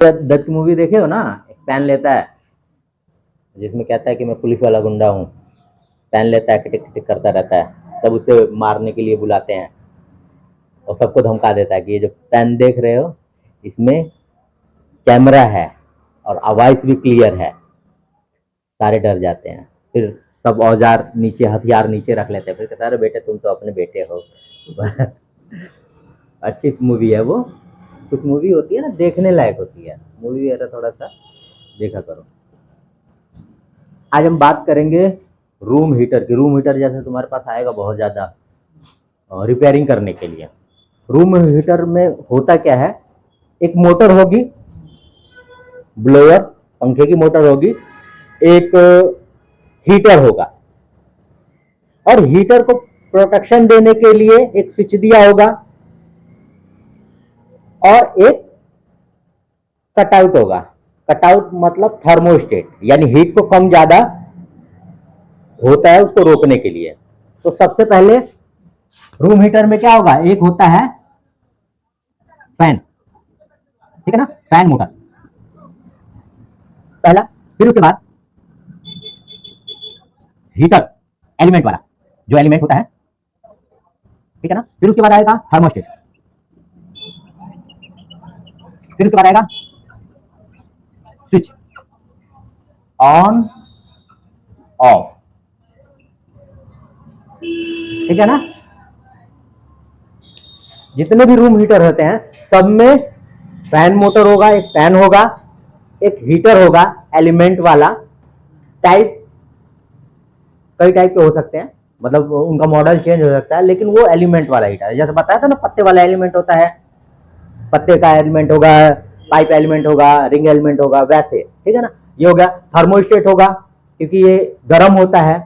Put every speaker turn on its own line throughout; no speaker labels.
दत्त की मूवी देखे हो ना, एक पेन लेता है जिसमें कहता है कि मैं पुलिस वाला गुंडा हूँ, पेन लेता है, खटिक खटिक करता रहता है, सब उसे मारने के लिए बुलाते हैं और सबको धमका देता है कि ये जो पेन देख रहे हो इसमें कैमरा है और आवाज भी क्लियर है। सारे डर जाते हैं, फिर सब औजार नीचे, हथियार नीचे रख लेते हैं, फिर कहता है अरे बेटे तुम तो अपने बेटे हो। अच्छी मूवी है वो। कुछ मूवी होती है ना देखने लायक होती है, मूवी ऐसा थोड़ा सा देखा करो। आज हम बात करेंगे रूम हीटर की। रूम हीटर जैसे तुम्हारे पास आएगा बहुत ज़्यादा रिपेयरिंग करने के लिए। रूम हीटर में होता क्या है, एक मोटर होगी, ब्लोअर पंखे की मोटर होगी, एक हीटर होगा, और हीटर को प्रोटेक्शन देने के लिए एक स्विच दिया होगा और एक कटआउट होगा। कटआउट मतलब थर्मोस्टेट, यानी हीट को कम ज्यादा होता है उसको रोकने के लिए। तो सबसे पहले रूम हीटर में क्या होगा, एक होता है फैन, ठीक है ना, फैन मोटर पहला। फिर उसके बाद हीटर एलिमेंट वाला, जो एलिमेंट होता है, ठीक है ना। फिर उसके बाद आएगा थर्मोस्टेट, फिर उसके बाद आएगा स्विच ऑन ऑफ, ठीक है ना। जितने भी रूम हीटर होते हैं सब में फैन मोटर होगा, एक फैन होगा, एक हीटर होगा एलिमेंट वाला। टाइप कई टाइप के हो सकते हैं, मतलब उनका मॉडल चेंज हो सकता है, लेकिन वो एलिमेंट वाला हीटर है। जैसे बताया था ना, पत्ते वाला एलिमेंट होता है, पत्ते का एलिमेंट होगा, पाइप एलिमेंट होगा, रिंग एलिमेंट होगा, वैसे, ठीक है ना। ये हो गया। थर्मोस्टेट होगा क्योंकि ये गर्म होता है,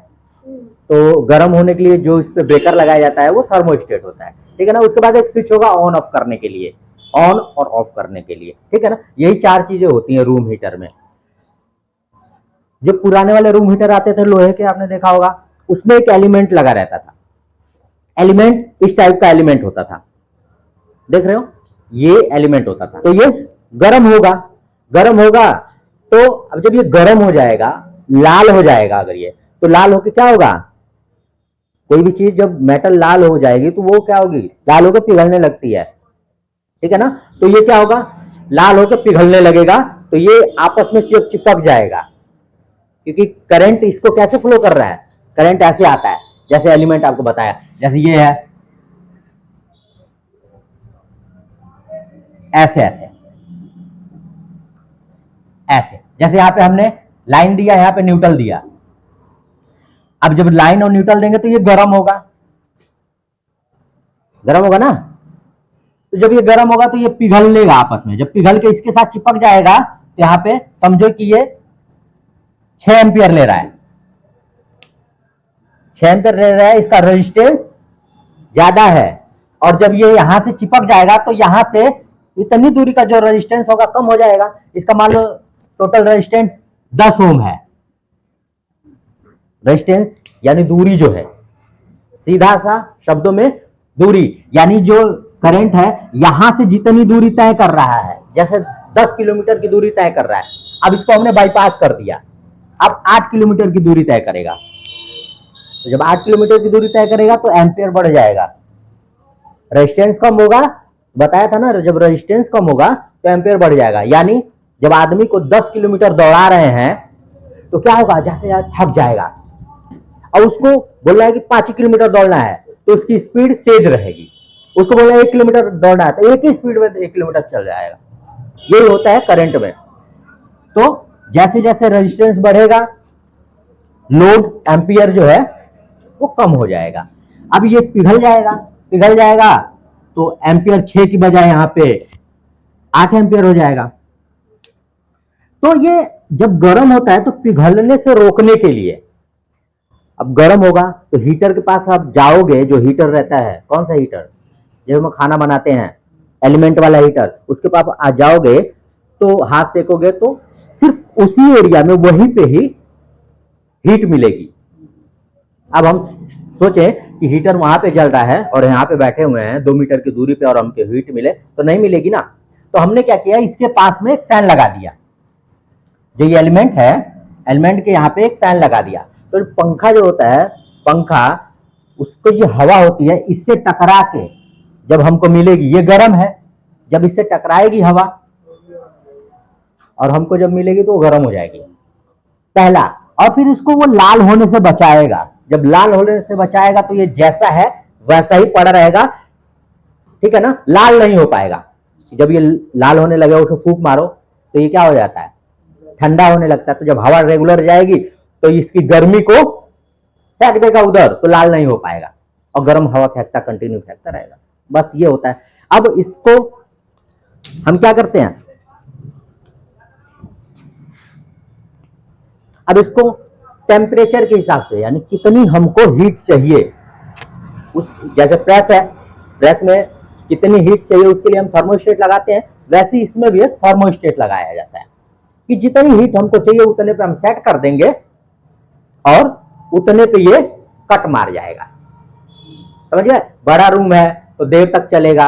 तो गर्म होने के लिए जो इस पे ब्रेकर लगाया जाता है वो थर्मोस्टेट होता है, ठीक है ना। उसके बाद एक स्विच होगा ऑन ऑफ करने के लिए, ऑन और ऑफ करने के लिए, ठीक है ना। यही चार चीजें होती हैं रूम हीटर में। जो पुराने वाले रूम हीटर आते थे लोहे के, आपने देखा होगा, उसमें एक एलिमेंट लगा रहता था। एलिमेंट इस टाइप का एलिमेंट होता था, देख रहे हो, ये एलिमेंट होता था। तो ये गर्म होगा, गर्म होगा तो अब जब ये गर्म हो जाएगा, लाल हो जाएगा, अगर ये तो लाल होकर क्या होगा, कोई भी चीज जब मेटल लाल हो जाएगी तो वो क्या होगी, लाल होकर पिघलने लगती है, ठीक है ना। तो ये क्या होगा, लाल होकर पिघलने लगेगा, तो ये आपस में चिपक जाएगा, क्योंकि करंट इसको कैसे फ्लो कर रहा है, करंट ऐसे आता है, जैसे एलिमेंट आपको बताया, जैसे ये है, ऐसे ऐसे ऐसे, जैसे यहां पे हमने लाइन दिया, यहां पे न्यूट्रल दिया। अब जब लाइन और न्यूट्रल देंगे तो ये गर्म होगा, गर्म होगा ना। तो जब ये गर्म होगा तो ये पिघल लेगा आपस में, जब पिघल के इसके साथ चिपक जाएगा तो यहां पे समझो कि ये 6 एम्पियर ले रहा है, 6 एम्पियर ले रहा है, इसका रेजिस्टेंस ज्यादा है। और जब ये यहां से चिपक जाएगा तो यहां से इतनी दूरी का जो रेजिस्टेंस होगा कम हो जाएगा। इसका मान लो टोटल रेजिस्टेंस 10 ओम है, रेजिस्टेंस यानी दूरी जो है, सीधा सा शब्दों में दूरी, यानी जो करंट है यहां से जितनी दूरी तय कर रहा है, जैसे 10 किलोमीटर की दूरी तय कर रहा है, अब इसको हमने बाईपास कर दिया, अब 8 किलोमीटर की दूरी तय करेगा। तो जब 8 किलोमीटर की दूरी तय करेगा तो एम्पियर बढ़ जाएगा, रेजिस्टेंस कम होगा, बताया था ना, जब रेजिस्टेंस कम होगा तो एम्पियर बढ़ जाएगा। यानी जब आदमी को 10 किलोमीटर दौड़ा रहे हैं तो क्या होगा, जाते जाते थक जाएगा, और उसको बोल रहा है कि 5 किलोमीटर दौड़ना है तो उसकी स्पीड तेज रहेगी। उसको बोल रहा है 1 किलोमीटर दौड़ना है तो एक ही स्पीड में 1 किलोमीटर चल जाएगा। यही होता है करंट में। तो जैसे जैसे रेजिस्टेंस बढ़ेगा, लोड एम्पियर जो है वो कम हो जाएगा। अब ये पिघल जाएगा, पिघल जाएगा तो एम्पियर 6 की बजाय यहां पे 8 एम्पियर हो जाएगा। तो ये जब गर्म होता है तो पिघलने से रोकने के लिए, अब गर्म होगा तो हीटर के पास आप जाओगे, जो हीटर रहता है, कौन सा हीटर, जब हम खाना बनाते हैं, एलिमेंट वाला हीटर, उसके पास आ जाओगे तो हाथ सेकोगे तो सिर्फ उसी एरिया में वहीं पे ही हीट मिलेगी। अब हम सोचें कि हीटर वहां पे जल रहा है और यहाँ पे बैठे हुए हैं 2 मीटर की दूरी पे और हमको हीट मिले, तो नहीं मिलेगी ना। तो हमने क्या किया, इसके पास में एक फैन लगा दिया। जो ये एलिमेंट है, एलिमेंट के यहाँ पे एक फैन लगा दिया। तो पंखा जो होता है, पंखा उसको जो हवा होती है इससे टकरा के जब हमको मिलेगी, ये गर्म है, जब इससे टकराएगी हवा और हमको जब मिलेगी तो वो गर्म हो जाएगी, पहला। और फिर उसको वो लाल होने से बचाएगा। जब लाल होने से बचाएगा तो ये जैसा है वैसा ही पड़ा रहेगा, ठीक है ना, लाल नहीं हो पाएगा। जब ये लाल होने लगे, उसे फूंक मारो तो ये क्या हो जाता है, ठंडा होने लगता है। तो जब हवा रेगुलर जाएगी तो इसकी गर्मी को फेंक देगा उधर, तो लाल नहीं हो पाएगा और गर्म हवा फेंकता, कंटिन्यू फेंकता रहेगा। बस ये होता है। अब इसको हम क्या करते हैं, अब इसको टेम्परेचर के हिसाब से, यानी कितनी हमको हीट चाहिए, उस जैसे प्रेस है, प्रेस में कितनी हीट चाहिए उसके लिए हम थर्मोस्टेट लगाते हैं, वैसे इसमें भी एक थर्मोस्टेट लगाया जाता है कि जितनी हीट हमको चाहिए उतने पे हम सेट कर देंगे और उतने पे ये कट मार जाएगा। समझिए, बड़ा रूम है तो देर तक चलेगा,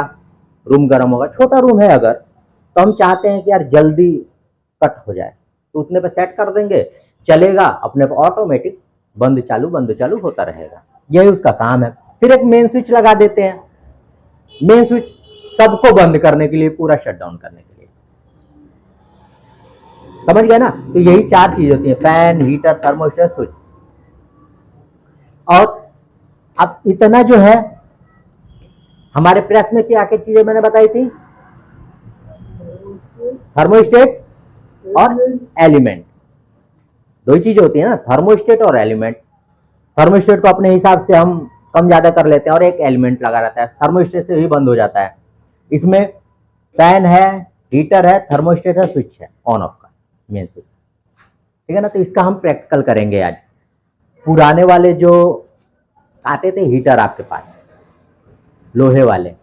रूम गर्म होगा। छोटा रूम है अगर, तो हम चाहते हैं कि यार जल्दी कट हो जाए, तो उतने पे सेट कर देंगे, चलेगा अपने को, ऑटोमेटिक बंद चालू होता रहेगा। यही उसका काम है। फिर एक मेन स्विच लगा देते हैं, मेन स्विच सबको बंद करने के लिए, पूरा शटडाउन करने के लिए। समझ गए ना? तो यही 4 चीज होती है, फैन, हीटर, थर्मोस्टेट, स्विच। और अब इतना जो है हमारे प्रेस में क्या क्या चीजें मैंने बताई थी, थर्मोस्टेट और एलिमेंट, दो ही चीजें होती है ना, थर्मोस्टेट और एलिमेंट। थर्मोस्टेट को अपने हिसाब से हम कम ज्यादा कर लेते हैं और एक एलिमेंट लगा रहता है, थर्मोस्टेट से ही बंद हो जाता है। इसमें फैन है, हीटर है, थर्मोस्टेट है, स्विच है ऑन ऑफ का, मेन स्विच, ठीक है ना। तो इसका हम प्रैक्टिकल करेंगे आज। पुराने वाले जो आते थे हीटर आपके पास, लोहे वाले,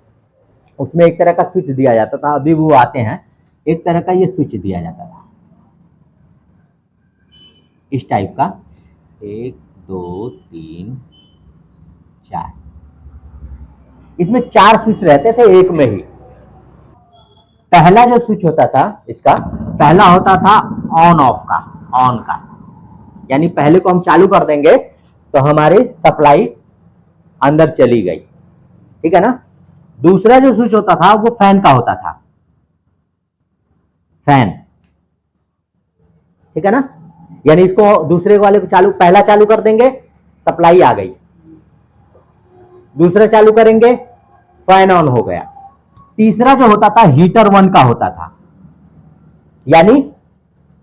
उसमें एक तरह का स्विच दिया जाता था, अभी वो आते हैं एक तरह का ये स्विच दिया जाता था, इस टाइप का, 1 2 3 4, इसमें 4 स्विच रहते थे एक में ही। पहला जो स्विच होता था इसका, पहला होता था ऑन ऑफ का, ऑन का, यानी पहले को हम चालू कर देंगे तो हमारी सप्लाई अंदर चली गई, ठीक है ना। दूसरा जो स्विच होता था वो फैन का होता था, फैन, ठीक है ना, यानी इसको दूसरे वाले को चालू, पहला चालू कर देंगे, सप्लाई आ गई, दूसरा चालू करेंगे, फैन ऑन हो गया। तीसरा जो होता था हीटर 1 का होता था, यानी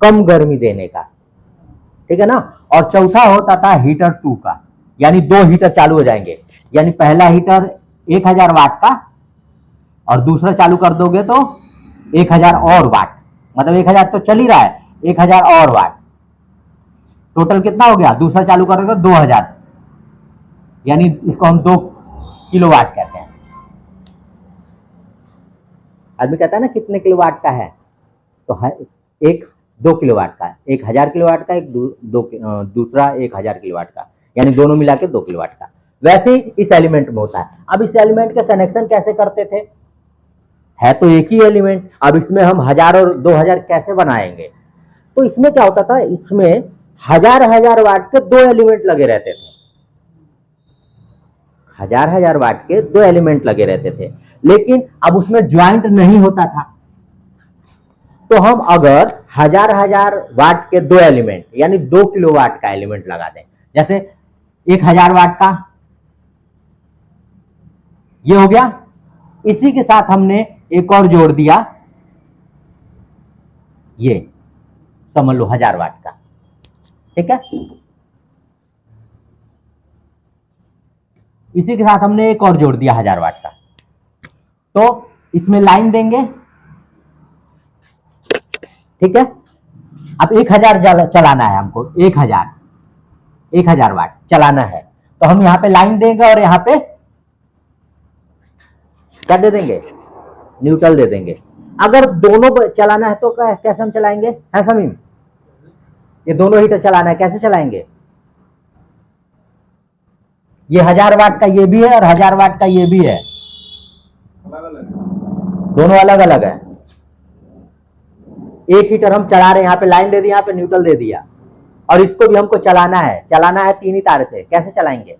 कम गर्मी देने का, ठीक है ना। और चौथा होता था हीटर 2 का, यानी 2 हीटर चालू हो जाएंगे, यानी पहला हीटर 1000 वाट का और दूसरा चालू कर दोगे तो 1000 और वाट, मतलब 1000 तो चल ही रहा है, 1000 और वाट, टोटल कितना हो गया, दूसरा चालू करोगे 2000, यानी इसको हम 2 किलोवाट कहते हैं। आदमी कहता है ना कितने किलोवाट का है, तो एक 2 किलोवाट का, एक 1000 किलोवाट का, एक दूसरा 1000 किलोवाट का, यानी दोनों मिला के 2 किलोवाट का। वैसे ही इस एलिमेंट में होता है। अब इस एलिमेंट का कनेक्शन कैसे करते थे, है तो एक ही एलिमेंट, अब इसमें हम 1000 और 2000 कैसे बनाएंगे। तो इसमें क्या होता था, इसमें 1000 वाट के 2 एलिमेंट लगे रहते थे, 1000 वाट के 2 एलिमेंट लगे रहते थे, लेकिन अब उसमें ज्वाइंट नहीं होता था। तो हम अगर 1000 वाट के 2 एलिमेंट, यानी 2 किलोवाट का एलिमेंट लगा दें, जैसे 1000 वाट का ये हो गया, इसी के साथ हमने एक और जोड़ दिया, ये समझ लो 1000 वाट का, ठीक है। इसी के साथ हमने एक और जोड़ दिया 1000 वाट का, तो इसमें लाइन देंगे, ठीक है। अब 1000 चलाना है हमको, 1000 वाट चलाना है, तो हम यहां पे लाइन देंगे और यहां पे क्या दे देंगे, न्यूट्रल दे देंगे। अगर दोनों चलाना है तो कैसे हम चलाएंगे, है समीम, ये दोनों हीटर चलाना है, कैसे चलाएंगे, ये 1000 वाट का ये भी है और 1000 वाट का ये भी है, दोनों अलग अलग है, एक हीटर हम चला रहे हैं, यहाँ पे लाइन दे दी, यहाँ पे न्यूट्रल दे दिया, और इसको भी हमको चलाना है 3 ही तार से। कैसे चलाएंगे?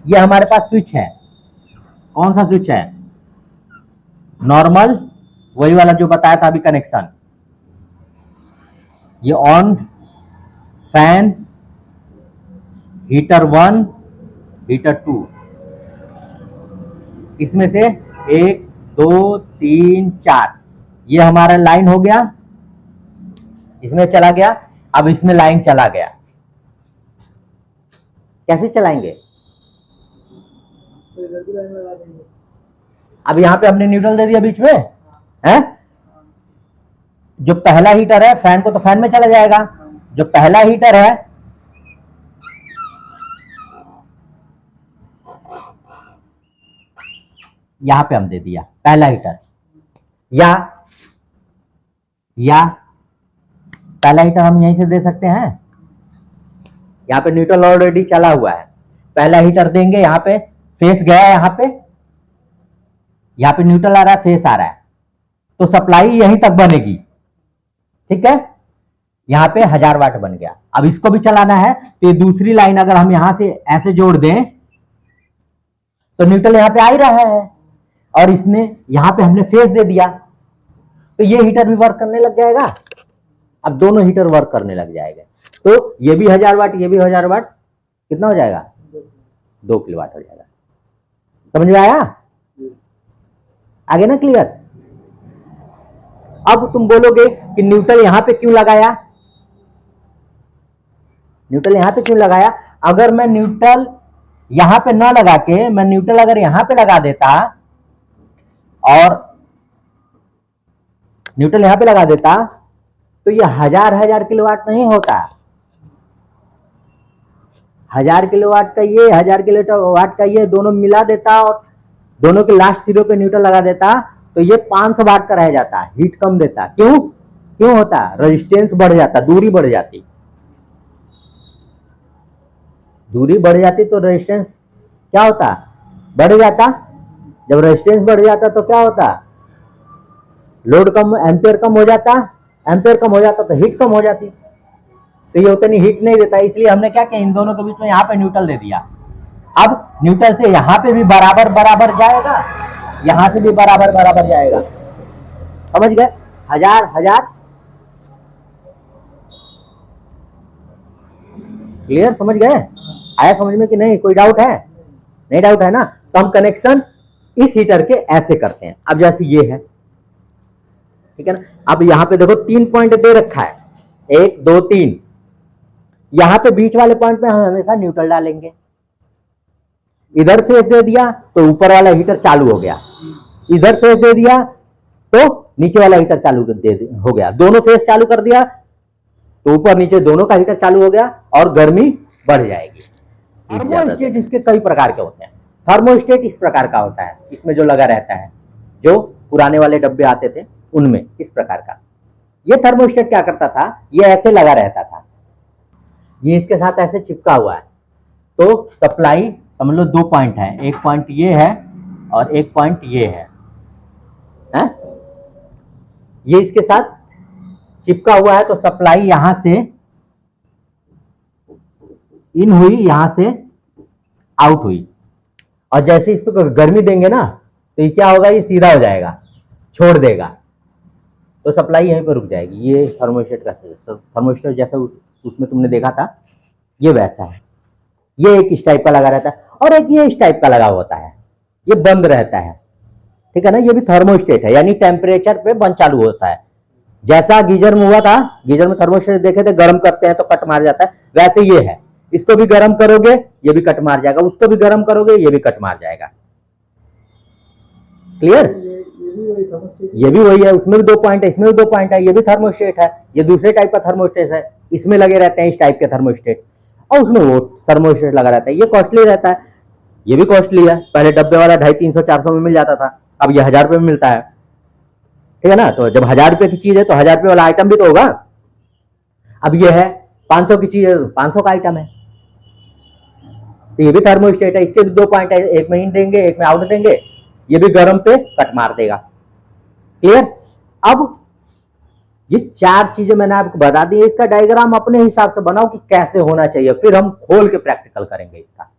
ये हमारे पास स्विच है। कौन सा स्विच है? नॉर्मल, वही वाला जो बताया था अभी कनेक्शन। ये ऑन, फैन, हीटर 1, हीटर 2, इसमें से 1 2 3 4, ये हमारा लाइन हो गया, इसमें चला गया। अब इसमें लाइन चला गया, कैसे चलाएंगे? अब यहां पे हमने न्यूट्रल दे दिया बीच में है। जो पहला हीटर है फैन को तो फैन में चला जाएगा। जो पहला हीटर है यहां पे हम दे दिया पहला हीटर, या पहला हीटर हम यहीं से दे सकते हैं। यहाँ पे न्यूट्रल ऑलरेडी चला हुआ है, पहला हीटर देंगे। यहाँ पे फेस गया है, यहाँ पे न्यूट्रल आ रहा है, फेस आ रहा है, तो सप्लाई यहीं तक बनेगी। ठीक है, यहाँ पे 1000 वाट बन गया। अब इसको भी चलाना है, तो ये दूसरी लाइन अगर हम यहां से ऐसे जोड़ दें तो न्यूट्रल यहाँ पे आ ही रहा है, और इसने यहाँ पे हमने फेस दे दिया, तो ये हीटर भी वर्क करने लग जाएगा। अब दोनों हीटर वर्क करने लग जाएगा, तो ये भी 1000 वाट, ये भी 1000 वाट, कितना हो जाएगा? 2 किलोवाट हो जाएगा। समझ में आया? आगे ना क्लियर? अब तुम बोलोगे कि न्यूट्रल यहां पे क्यों लगाया? न्यूट्रल यहां पे क्यों लगाया? अगर मैं न्यूट्रल यहां पे ना लगा के, मैं न्यूट्रल अगर यहां पे लगा देता और न्यूट्रल यहां पे लगा देता, तो ये 1000 किलोवाट नहीं होता। 1000 किलोवाट का ये, 1000 किलोवाट का ये, दोनों मिला देता और दोनों के लास्ट सिरे पे न्यूट्रल लगा देता, तो ये 500 वाट का रह जाता, हीट कम देता। क्यों होता? रेजिस्टेंस बढ़ जाता, दूरी बढ़ जाती। दूरी बढ़ जाती तो रेजिस्टेंस क्या होता? बढ़ जाता। जब रेजिस्टेंस बढ़ जाता तो क्या होता? लोड कम, एम्पियर कम हो जाता। एम्पियर कम हो जाता तो हीट कम हो जाती, तो ये उतनी हीट नहीं देता। इसलिए हमने क्या किया, इन दोनों के बीच में यहाँ पे न्यूट्रल दे दिया। अब न्यूट्रल से यहाँ पे भी बराबर बराबर जाएगा, यहां से भी बराबर बराबर जाएगा। समझ गए? 1000 क्लियर? समझ गए? आया समझ में कि नहीं? कोई डाउट है? नहीं डाउट है ना? तो हम कनेक्शन इस हीटर के ऐसे करते हैं। अब जैसे ये है, ठीक है ना? अब यहां पे देखो 3 पॉइंट दे रखा है, 1 2 3। यहां पे बीच वाले पॉइंट पे हम हमेशा न्यूट्रल डालेंगे। इधर फेस दे दिया तो ऊपर वाला हीटर चालू हो गया, इधर फेस दे दिया तो नीचे वाला हीटर चालू हो गया। दोनों फेस चालू कर दिया तो ऊपर नीचे दोनों का हीटर चालू हो गया और गर्मी बढ़ जाएगी। थर्मोस्टेट इसके कई प्रकार के होते हैं। थर्मोस्टेट इस प्रकार का होता है, इसमें जो लगा रहता है, जो पुराने वाले डब्बे आते थे उनमें इस प्रकार का। ये थर्मोस्टेट क्या करता था, ये ऐसे लगा रहता था, ये इसके साथ ऐसे चिपका हुआ है। तो सप्लाई समझ लो 2 पॉइंट है, एक पॉइंट ये है और एक पॉइंट ये है, ये इसके साथ चिपका हुआ है। तो सप्लाई यहां से इन हुई, यहां से आउट हुई, और जैसे इस पर गर्मी देंगे ना तो ये क्या होगा, ये सीधा हो जाएगा, छोड़ देगा, तो सप्लाई यहीं पर रुक जाएगी। ये थर्मोस्टेट का, थर्मोस्टेट जैसा उसमें तुमने देखा था, ये वैसा है। ये एक इस टाइप का लगा रहता है और एक ये इस टाइप का लगा होता है, ये बंद रहता है। ठीक है ना? ये भी थर्मोस्टेट है, यानी टेम्परेचर पे बंद चालू होता है। जैसा गीजर में हुआ था, गीजर में थर्मोस्टेट देखे थे, गर्म करते हैं तो कट मार जाता है, वैसे ये है। इसको भी गर्म करोगे ये भी कट मार जाएगा, उसको भी गर्म करोगे ये भी कट मार जाएगा। क्लियर? ये भी वही है, उसमें भी 2 पॉइंट है, इसमें भी 2 पॉइंट है, ये भी थर्मोस्टेट है। ये दूसरे टाइप का थर्मोस्टेट है, इसमें लगे रहते हैं इस टाइप के थर्मोस्टेट, और उसमें वो थर्मोस्टेट लगा रहता है। ये कॉस्टली रहता है, ये भी कॉस्टली है। पहले डब्बे वाला 250, 300, 400 में मिल जाता था, अब ये 1000 रुपये में मिलता है। ठीक है ना? तो जब 1000 रुपये की चीज है तो 1000 रुपये वाला आइटम भी तो होगा। अब ये है 500 की चीज है, 500 का आइटम है, तो ये भी थर्मोस्टेट है। इसके भी 2 पॉइंट है, एक में इन देंगे एक में आउट देंगे, ये भी गर्म पे कट मार देगा। क्लियर? अब ये 4 चीजें मैंने आपको बता दी, इसका डायग्राम अपने हिसाब से बनाओ कि कैसे होना चाहिए, फिर हम खोल के प्रैक्टिकल करेंगे इसका।